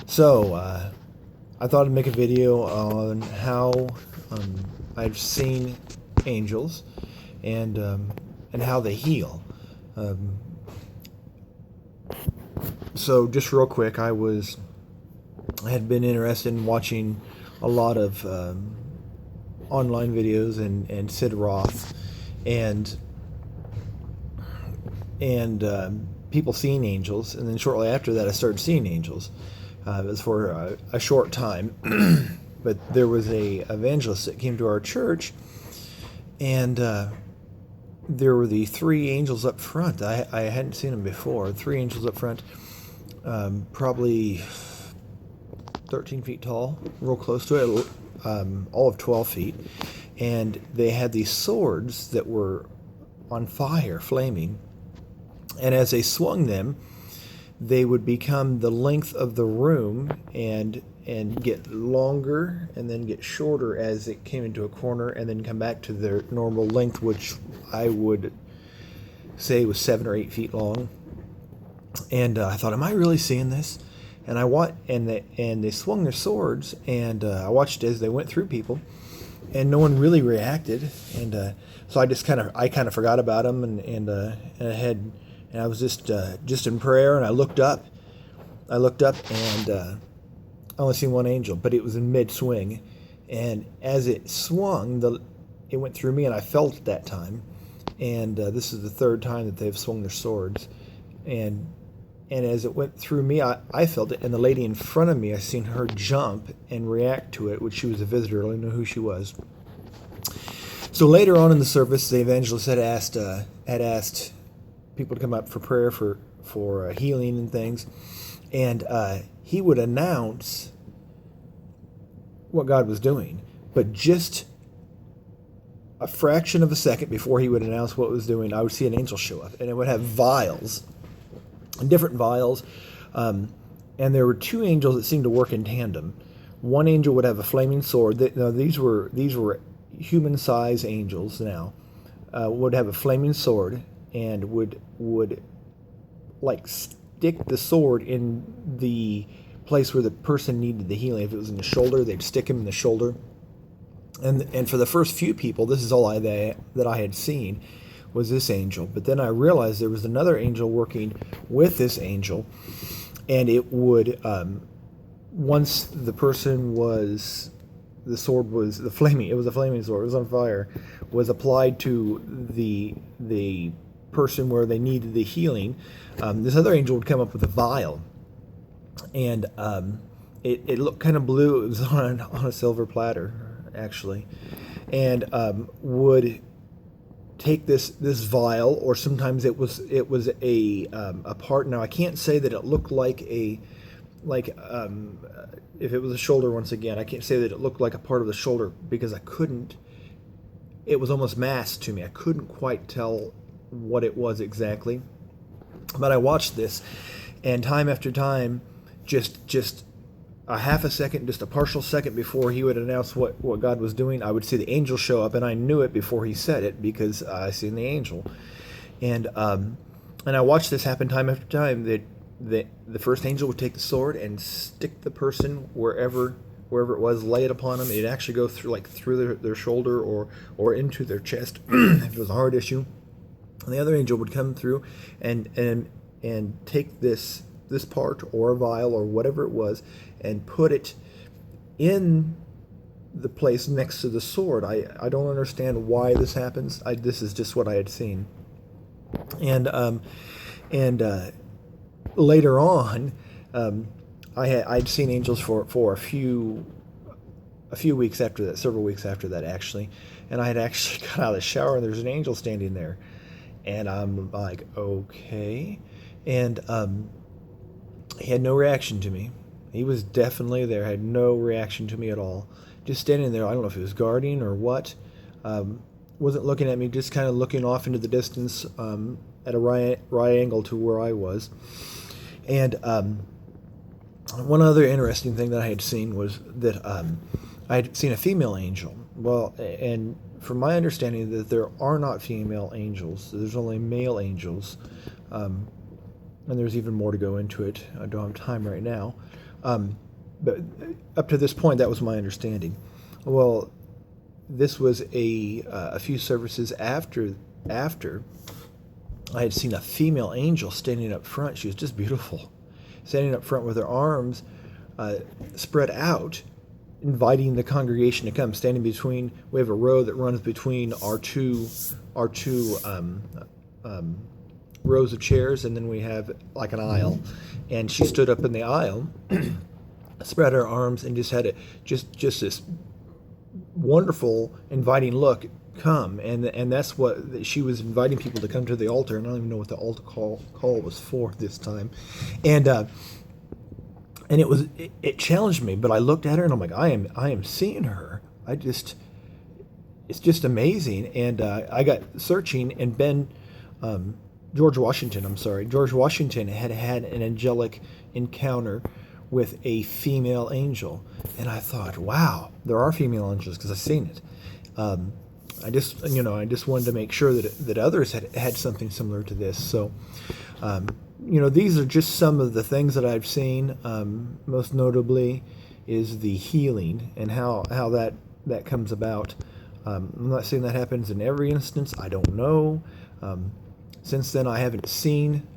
So, I thought I'd make a video on how I've seen angels and how they heal. Um, so, just real quick, I had been interested in watching a lot of online videos and Sid Roth and and people seeing angels, and then shortly after that, I started seeing angels. It was for a short time, but there was a evangelist that came to our church, and there were the three angels up front. I hadn't seen them before. Three angels up front, probably 13 feet tall, real close to it, all of 12 feet, and they had these swords that were on fire, flaming, and as they swung them, they would become the length of the room and get longer and then get shorter as it came into a corner and then come back to their normal length, which I would say was 7 or 8 feet long. And I thought, am I really seeing this? And they swung their swords, and I watched as they went through people, and no one really reacted. And so I kind of forgot about them, and I was just in prayer, and I looked up, and I only seen one angel, but it was in mid swing, and as it swung, it went through me, and I felt it that time. And this is the third time that they've swung their swords, and and as it went through me, I felt it, and the lady in front of me, I seen her jump and react to it, which she was a visitor. I didn't know who she was. So later on in the service, the evangelist had asked people to come up for prayer for healing and things, and he would announce what God was doing, but just a fraction of a second before he would announce what it was doing, I would see an angel show up, and it would have vials, different vials, and there were two angels that seemed to work in tandem. One angel would have a flaming sword. No, these were human-sized angels. Now would have a flaming sword and would like stick the sword in the place where the person needed the healing. If it was in the shoulder, they'd stick him in the shoulder. And for the first few people, this is all that I had seen was this angel. But then I realized there was another angel working with this angel, and it would once the person was the sword was the flaming it was a flaming sword, it was on fire, was applied to the person where they needed the healing. This other angel would come up with a vial, and it looked kind of blue. It was on a silver platter, actually, and would take this vial, or sometimes it was a part. Now I can't say that it looked like if it was a shoulder, once again I can't say that it looked like a part of the shoulder, because I couldn't. It was almost masked to me. I couldn't quite tell what it was exactly. But I watched this, and time after time, just a half a second, just a partial second before he would announce what God was doing, I would see the angel show up, and I knew it before he said it because I seen the angel. And I watched this happen time after time. That the first angel would take the sword and stick the person wherever it was, lay it upon them. It'd actually go through their shoulder or into their chest if it was a hard issue. And the other angel would come through and take this part or a vial or whatever it was and put it in the place next to the sword. I don't understand why this happens. This is just what I had seen. And later on, I'd seen angels for a few weeks after that, several weeks after that, actually. And I had actually got out of the shower, and there's an angel standing there, and I'm like, okay. And he had no reaction to me. He was definitely there, had no reaction to me at all, just standing there. I don't know if he was guarding or what. Wasn't looking at me, just kind of looking off into the distance, at a right angle to where I was. And one other interesting thing that I had seen was that I had seen a female angel. Well, and from my understanding, that there are not female angels. There's only male angels. And there's even more to go into it. I don't have time right now. But up to this point, that was my understanding. Well, this was a few services after I had seen a female angel standing up front. She was just beautiful, standing up front with her arms spread out, inviting the congregation to come. Standing between, we have a row that runs between our two rows of chairs, and then we have like an aisle. And she stood up in the aisle, spread her arms, and just had just this wonderful, inviting look. Come, and that's what she was inviting people to come to the altar. And I don't even know what the altar call was for this time, and it challenged me. But I looked at her and I'm like, I am seeing her. It's just amazing. And I got searching, and George Washington had an angelic encounter with a female angel, and I thought, wow, there are female angels, because I've seen it. I just wanted to make sure that others had something similar to this. So, these are just some of the things that I've seen. Most notably is the healing and how that comes about. I'm not saying that happens in every instance. I don't know. Since then, I haven't seen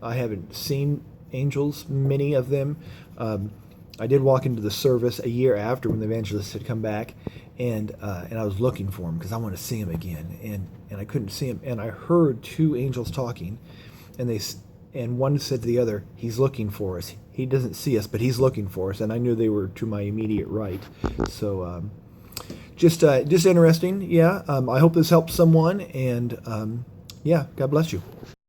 angels, many of them. I did walk into the service a year after, when the evangelist had come back, and I was looking for him because I want to see him again, and I couldn't see him. And I heard two angels talking, and one said to the other, "He's looking for us. He doesn't see us, but he's looking for us." And I knew they were to my immediate right. So just interesting. Yeah. I hope this helps someone, and yeah, God bless you.